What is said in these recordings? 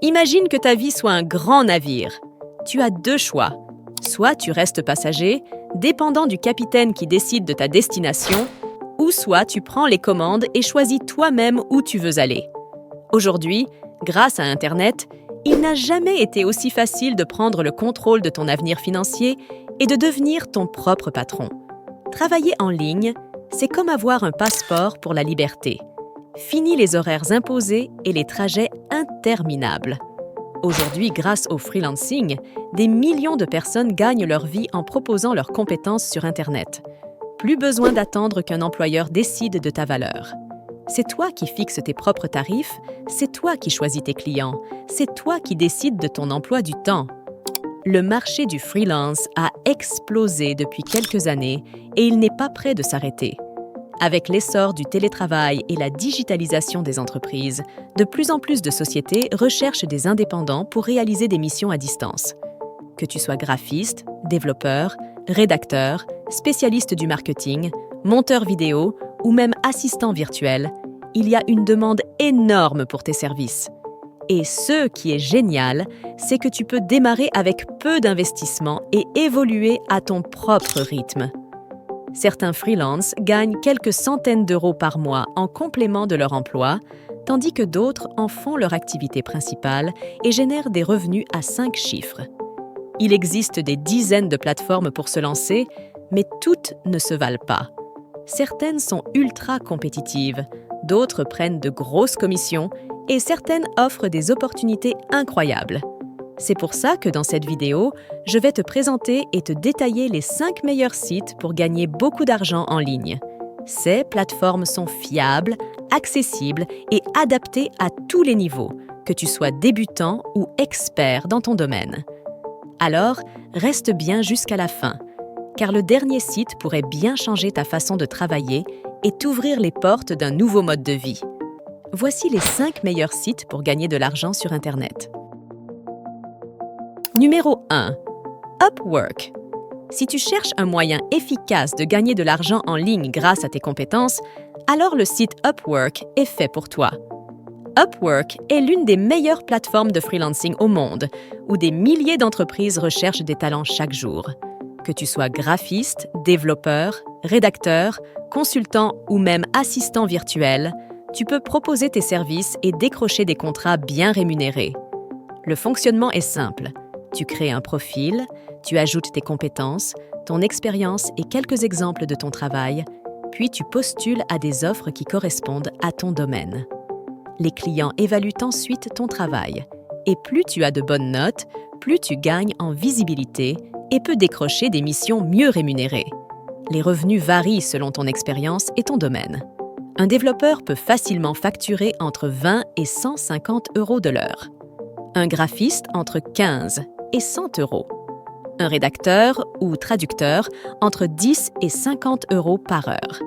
Imagine que ta vie soit un grand navire. Tu as deux choix. Soit tu restes passager, dépendant du capitaine qui décide de ta destination, ou soit tu prends les commandes et choisis toi-même où tu veux aller. Aujourd'hui, grâce à Internet, il n'a jamais été aussi facile de prendre le contrôle de ton avenir financier et de devenir ton propre patron. Travailler en ligne, c'est comme avoir un passeport pour la liberté. Fini les horaires imposés et les trajets interminables. Aujourd'hui, grâce au freelancing, des millions de personnes gagnent leur vie en proposant leurs compétences sur Internet. Plus besoin d'attendre qu'un employeur décide de ta valeur. C'est toi qui fixes tes propres tarifs, c'est toi qui choisis tes clients, c'est toi qui décides de ton emploi du temps. Le marché du freelance a explosé depuis quelques années et il n'est pas prêt de s'arrêter. Avec l'essor du télétravail et la digitalisation des entreprises, de plus en plus de sociétés recherchent des indépendants pour réaliser des missions à distance. Que tu sois graphiste, développeur, rédacteur, spécialiste du marketing, monteur vidéo ou même assistant virtuel, il y a une demande énorme pour tes services. Et ce qui est génial, c'est que tu peux démarrer avec peu d'investissement et évoluer à ton propre rythme. Certains freelances gagnent quelques centaines d'euros par mois en complément de leur emploi, tandis que d'autres en font leur activité principale et génèrent des revenus à 5 chiffres. Il existe des dizaines de plateformes pour se lancer, mais toutes ne se valent pas. Certaines sont ultra compétitives, d'autres prennent de grosses commissions et certaines offrent des opportunités incroyables. C'est pour ça que dans cette vidéo, je vais te présenter et te détailler les 5 meilleurs sites pour gagner beaucoup d'argent en ligne. Ces plateformes sont fiables, accessibles et adaptées à tous les niveaux, que tu sois débutant ou expert dans ton domaine. Alors, reste bien jusqu'à la fin, car le dernier site pourrait bien changer ta façon de travailler et t'ouvrir les portes d'un nouveau mode de vie. Voici les 5 meilleurs sites pour gagner de l'argent sur Internet. Numéro 1. Upwork. Si tu cherches un moyen efficace de gagner de l'argent en ligne grâce à tes compétences, alors le site Upwork est fait pour toi. Upwork est l'une des meilleures plateformes de freelancing au monde, où des milliers d'entreprises recherchent des talents chaque jour. Que tu sois graphiste, développeur, rédacteur, consultant ou même assistant virtuel, tu peux proposer tes services et décrocher des contrats bien rémunérés. Le fonctionnement est simple. Tu crées un profil, tu ajoutes tes compétences, ton expérience et quelques exemples de ton travail, puis tu postules à des offres qui correspondent à ton domaine. Les clients évaluent ensuite ton travail. Et plus tu as de bonnes notes, plus tu gagnes en visibilité et peux décrocher des missions mieux rémunérées. Les revenus varient selon ton expérience et ton domaine. Un développeur peut facilement facturer entre 20 et 150 euros de l'heure. Un graphiste entre 15 et 100 euros. Un rédacteur ou traducteur entre 10 et 50 euros par heure.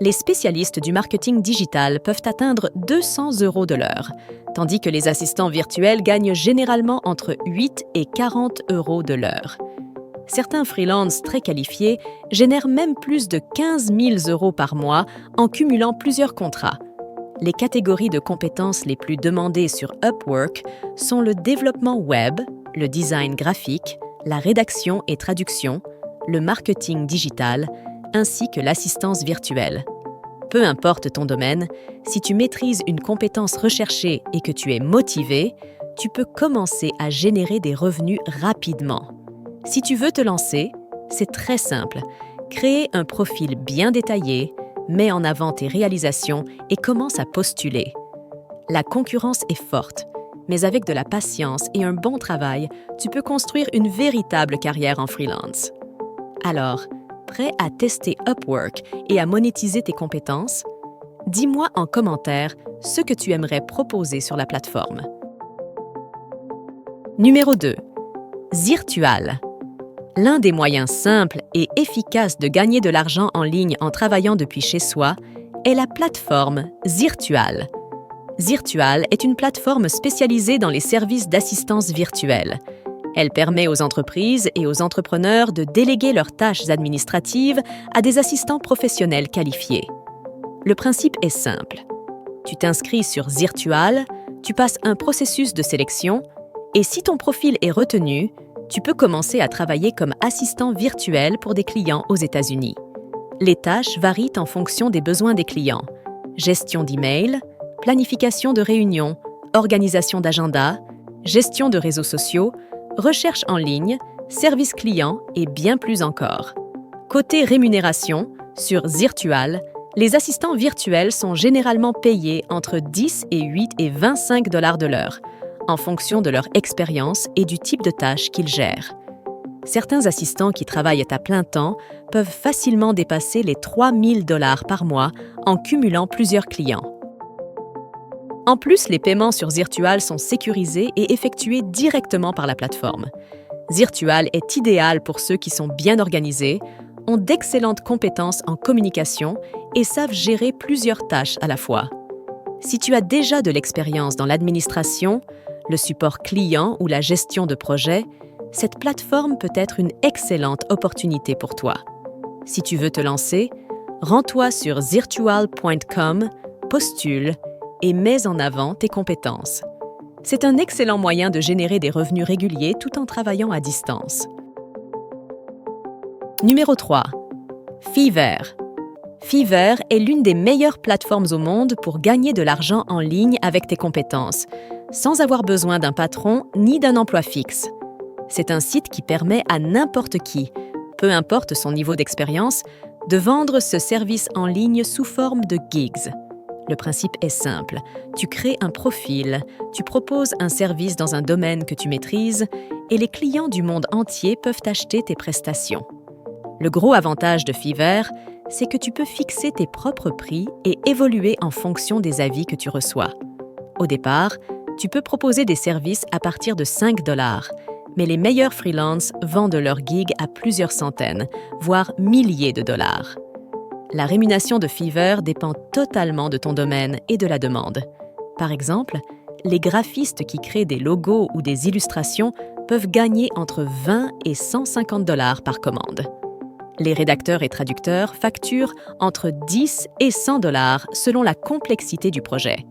Les spécialistes du marketing digital peuvent atteindre 200 euros de l'heure, tandis que les assistants virtuels gagnent généralement entre 8 et 40 euros de l'heure. Certains freelances très qualifiés génèrent même plus de 15 000 euros par mois en cumulant plusieurs contrats. Les catégories de compétences les plus demandées sur Upwork sont le développement web, le design graphique, la rédaction et traduction, le marketing digital, ainsi que l'assistance virtuelle. Peu importe ton domaine, si tu maîtrises une compétence recherchée et que tu es motivé, tu peux commencer à générer des revenus rapidement. Si tu veux te lancer, c'est très simple. Crée un profil bien détaillé, mets en avant tes réalisations et commence à postuler. La concurrence est forte, mais avec de la patience et un bon travail, tu peux construire une véritable carrière en freelance. Alors, prêt à tester Upwork et à monétiser tes compétences? Dis-moi en commentaire ce que tu aimerais proposer sur la plateforme. Numéro 2. Zirtual. L'un des moyens simples et efficaces de gagner de l'argent en ligne en travaillant depuis chez soi est la plateforme Zirtual. Zirtual est une plateforme spécialisée dans les services d'assistance virtuelle. Elle permet aux entreprises et aux entrepreneurs de déléguer leurs tâches administratives à des assistants professionnels qualifiés. Le principe est simple. Tu t'inscris sur Zirtual, Tu passes un processus de sélection et si ton profil est retenu, tu peux commencer à travailler comme assistant virtuel pour des clients aux États-Unis. Les tâches varient en fonction des besoins des clients. Gestion d'email, planification de réunions, organisation d'agenda, gestion de réseaux sociaux, recherche en ligne, service client et bien plus encore. Côté rémunération, sur Zirtual, les assistants virtuels sont généralement payés entre 10 et 8 et 25 $ de l'heure, en fonction de leur expérience et du type de tâches qu'ils gèrent. Certains assistants qui travaillent à plein temps peuvent facilement dépasser les 3 000 $ par mois en cumulant plusieurs clients. En plus, les paiements sur Zirtual sont sécurisés et effectués directement par la plateforme. Zirtual est idéal pour ceux qui sont bien organisés, ont d'excellentes compétences en communication et savent gérer plusieurs tâches à la fois. Si tu as déjà de l'expérience dans l'administration, le support client ou la gestion de projet, cette plateforme peut être une excellente opportunité pour toi. Si tu veux te lancer, rends-toi sur zirtual.com, postule et mets en avant tes compétences. C'est un excellent moyen de générer des revenus réguliers tout en travaillant à distance. Numéro 3. Fiverr. Fiverr est l'une des meilleures plateformes au monde pour gagner de l'argent en ligne avec tes compétences, sans avoir besoin d'un patron ni d'un emploi fixe. C'est un site qui permet à n'importe qui, peu importe son niveau d'expérience, de vendre ce service en ligne sous forme de gigs. Le principe est simple. Tu crées un profil, tu proposes un service dans un domaine que tu maîtrises et les clients du monde entier peuvent acheter tes prestations. Le gros avantage de Fiverr, c'est que tu peux fixer tes propres prix et évoluer en fonction des avis que tu reçois. Au départ, tu peux proposer des services à partir de 5 $, mais les meilleurs freelances vendent leurs gigs à plusieurs centaines, voire milliers de dollars. La rémunération de Fiverr dépend totalement de ton domaine et de la demande. Par exemple, les graphistes qui créent des logos ou des illustrations peuvent gagner entre 20 et 150 $ par commande. Les rédacteurs et traducteurs facturent entre 10 et 100 $ selon la complexité du projet.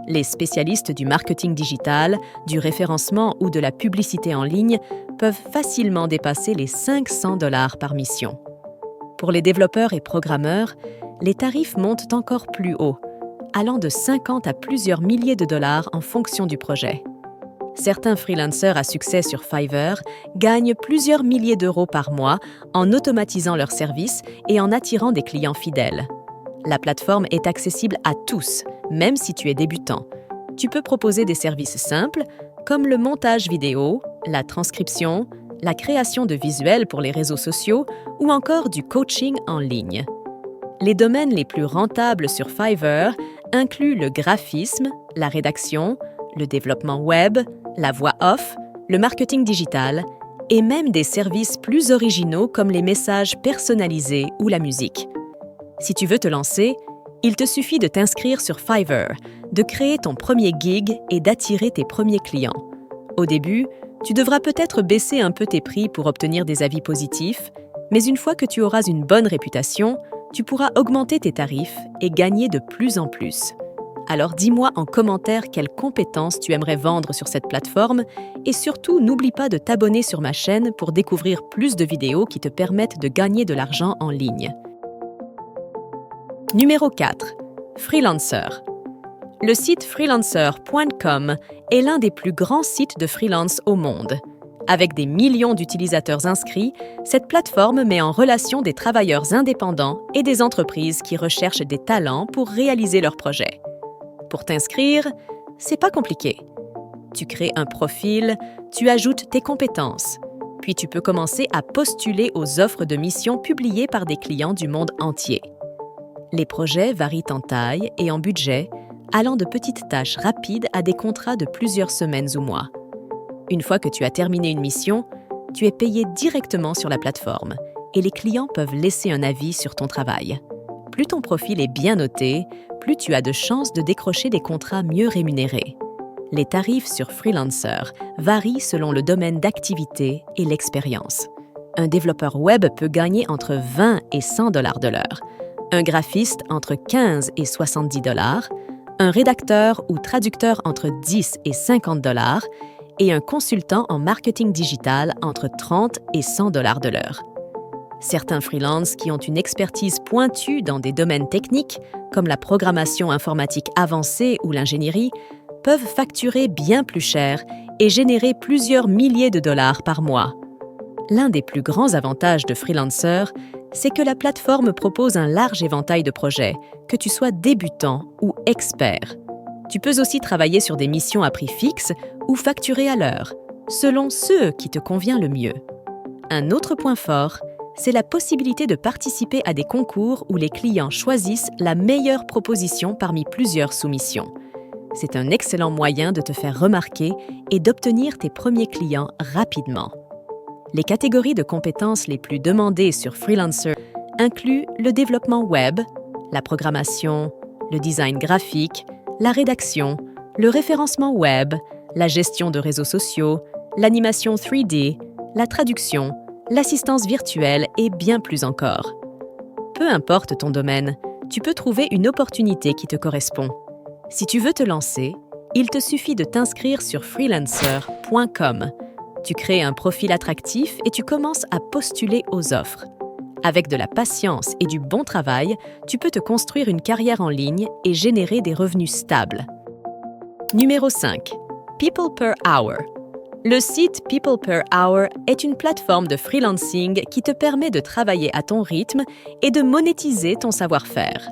Les spécialistes du marketing digital, du référencement ou de la publicité en ligne peuvent facilement dépasser les 500 $ par mission. Pour les développeurs et programmeurs, les tarifs montent encore plus haut, allant de 50 à plusieurs milliers de dollars en fonction du projet. Certains freelancers à succès sur Fiverr gagnent plusieurs milliers d'euros par mois en automatisant leurs services et en attirant des clients fidèles. La plateforme est accessible à tous, même si tu es débutant. Tu peux proposer des services simples comme le montage vidéo, la transcription, la création de visuels pour les réseaux sociaux ou encore du coaching en ligne. Les domaines les plus rentables sur Fiverr incluent le graphisme, la rédaction, le développement web, la voix off, le marketing digital et même des services plus originaux comme les messages personnalisés ou la musique. Si tu veux te lancer, il te suffit de t'inscrire sur Fiverr, de créer ton premier gig et d'attirer tes premiers clients. Au début, tu devras peut-être baisser un peu tes prix pour obtenir des avis positifs, mais une fois que tu auras une bonne réputation, tu pourras augmenter tes tarifs et gagner de plus en plus. Alors dis-moi en commentaire quelles compétences tu aimerais vendre sur cette plateforme et surtout n'oublie pas de t'abonner sur ma chaîne pour découvrir plus de vidéos qui te permettent de gagner de l'argent en ligne. Numéro 4. Freelancer. Le site freelancer.com est l'un des plus grands sites de freelance au monde. Avec des millions d'utilisateurs inscrits, cette plateforme met en relation des travailleurs indépendants et des entreprises qui recherchent des talents pour réaliser leurs projets. Pour t'inscrire, c'est pas compliqué. Tu crées un profil, tu ajoutes tes compétences, puis tu peux commencer à postuler aux offres de mission publiées par des clients du monde entier. Les projets varient en taille et en budget, allant de petites tâches rapides à des contrats de plusieurs semaines ou mois. Une fois que tu as terminé une mission, tu es payé directement sur la plateforme et les clients peuvent laisser un avis sur ton travail. Plus ton profil est bien noté, plus tu as de chances de décrocher des contrats mieux rémunérés. Les tarifs sur Freelancer varient selon le domaine d'activité et l'expérience. Un développeur web peut gagner entre 20 et 100 $ de l'heure, un graphiste entre 15 et 70 $, un rédacteur ou traducteur entre 10 et 50 $ et un consultant en marketing digital entre 30 et 100 $ de l'heure. Certains freelances qui ont une expertise pointue dans des domaines techniques, comme la programmation informatique avancée ou l'ingénierie, peuvent facturer bien plus cher et générer plusieurs milliers de dollars par mois. L'un des plus grands avantages de Freelancer, c'est que la plateforme propose un large éventail de projets, que tu sois débutant ou expert. Tu peux aussi travailler sur des missions à prix fixe ou facturer à l'heure, selon ce qui te convient le mieux. Un autre point fort, c'est la possibilité de participer à des concours où les clients choisissent la meilleure proposition parmi plusieurs soumissions. C'est un excellent moyen de te faire remarquer et d'obtenir tes premiers clients rapidement. Les catégories de compétences les plus demandées sur Freelancer incluent le développement web, la programmation, le design graphique, la rédaction, le référencement web, la gestion de réseaux sociaux, l'animation 3D, la traduction, l'assistance virtuelle et bien plus encore. Peu importe ton domaine, tu peux trouver une opportunité qui te correspond. Si tu veux te lancer, il te suffit de t'inscrire sur freelancer.com. Tu crées un profil attractif et tu commences à postuler aux offres. Avec de la patience et du bon travail, tu peux te construire une carrière en ligne et générer des revenus stables. Numéro 5. People per Hour. Le site People per Hour est une plateforme de freelancing qui te permet de travailler à ton rythme et de monétiser ton savoir-faire.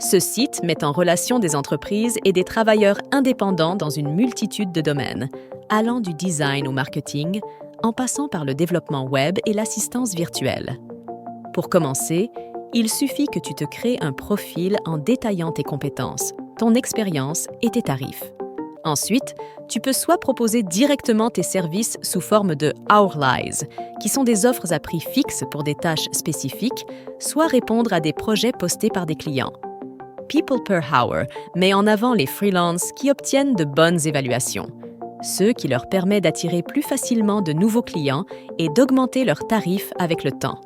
Ce site met en relation des entreprises et des travailleurs indépendants dans une multitude de domaines, allant du design au marketing, en passant par le développement web et l'assistance virtuelle. Pour commencer, il suffit que tu te crées un profil en détaillant tes compétences, ton expérience et tes tarifs. Ensuite, tu peux soit proposer directement tes services sous forme de Hourlies, qui sont des offres à prix fixe pour des tâches spécifiques, soit répondre à des projets postés par des clients. People per Hour met en avant les freelances qui obtiennent de bonnes évaluations, ce qui leur permet d'attirer plus facilement de nouveaux clients et d'augmenter leurs tarifs avec le temps.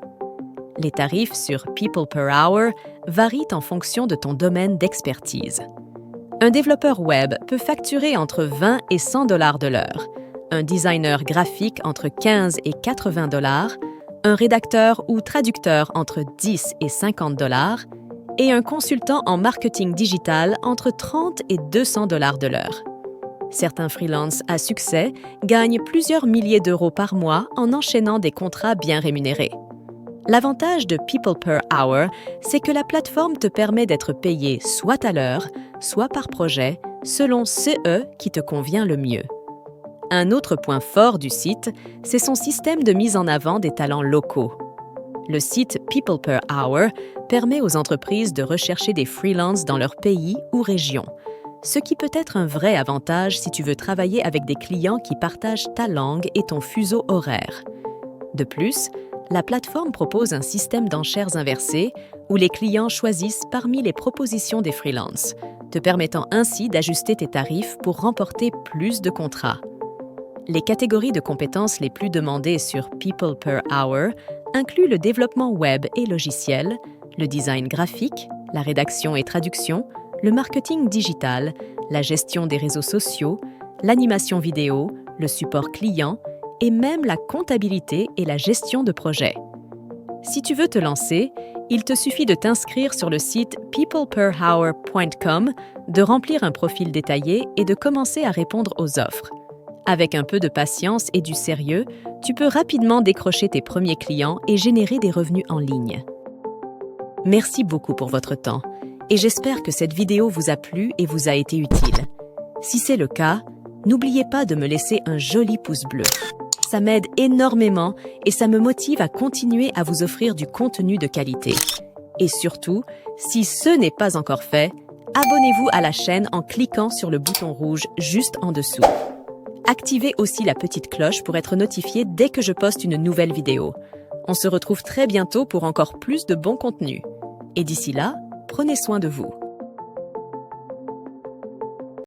Les tarifs sur People per Hour varient en fonction de ton domaine d'expertise. Un développeur web peut facturer entre 20 et 100 $ de l'heure, un designer graphique entre 15 et 80 $, un rédacteur ou traducteur entre 10 et 50 $ et un consultant en marketing digital entre 30 et 200 $ de l'heure. Certains freelances à succès gagnent plusieurs milliers d'euros par mois en enchaînant des contrats bien rémunérés. L'avantage de People per Hour, c'est que la plateforme te permet d'être payé soit à l'heure, soit par projet, selon ce qui te convient le mieux. Un autre point fort du site, c'est son système de mise en avant des talents locaux. Le site People per Hour permet aux entreprises de rechercher des freelances dans leur pays ou région, ce qui peut être un vrai avantage si tu veux travailler avec des clients qui partagent ta langue et ton fuseau horaire. De plus, la plateforme propose un système d'enchères inversées où les clients choisissent parmi les propositions des freelances, te permettant ainsi d'ajuster tes tarifs pour remporter plus de contrats. Les catégories de compétences les plus demandées sur People per Hour incluent le développement web et logiciel, le design graphique, la rédaction et traduction, le marketing digital, la gestion des réseaux sociaux, l'animation vidéo, le support client et même la comptabilité et la gestion de projets. Si tu veux te lancer, il te suffit de t'inscrire sur le site peopleperhour.com, de remplir un profil détaillé et de commencer à répondre aux offres. Avec un peu de patience et du sérieux, tu peux rapidement décrocher tes premiers clients et générer des revenus en ligne. Merci beaucoup pour votre temps et j'espère que cette vidéo vous a plu et vous a été utile. Si c'est le cas, n'oubliez pas de me laisser un joli pouce bleu. Ça m'aide énormément et ça me motive à continuer à vous offrir du contenu de qualité. Et surtout, si ce n'est pas encore fait, abonnez-vous à la chaîne en cliquant sur le bouton rouge juste en dessous. Activez aussi la petite cloche pour être notifié dès que je poste une nouvelle vidéo. On se retrouve très bientôt pour encore plus de bons contenus. Et d'ici là, prenez soin de vous.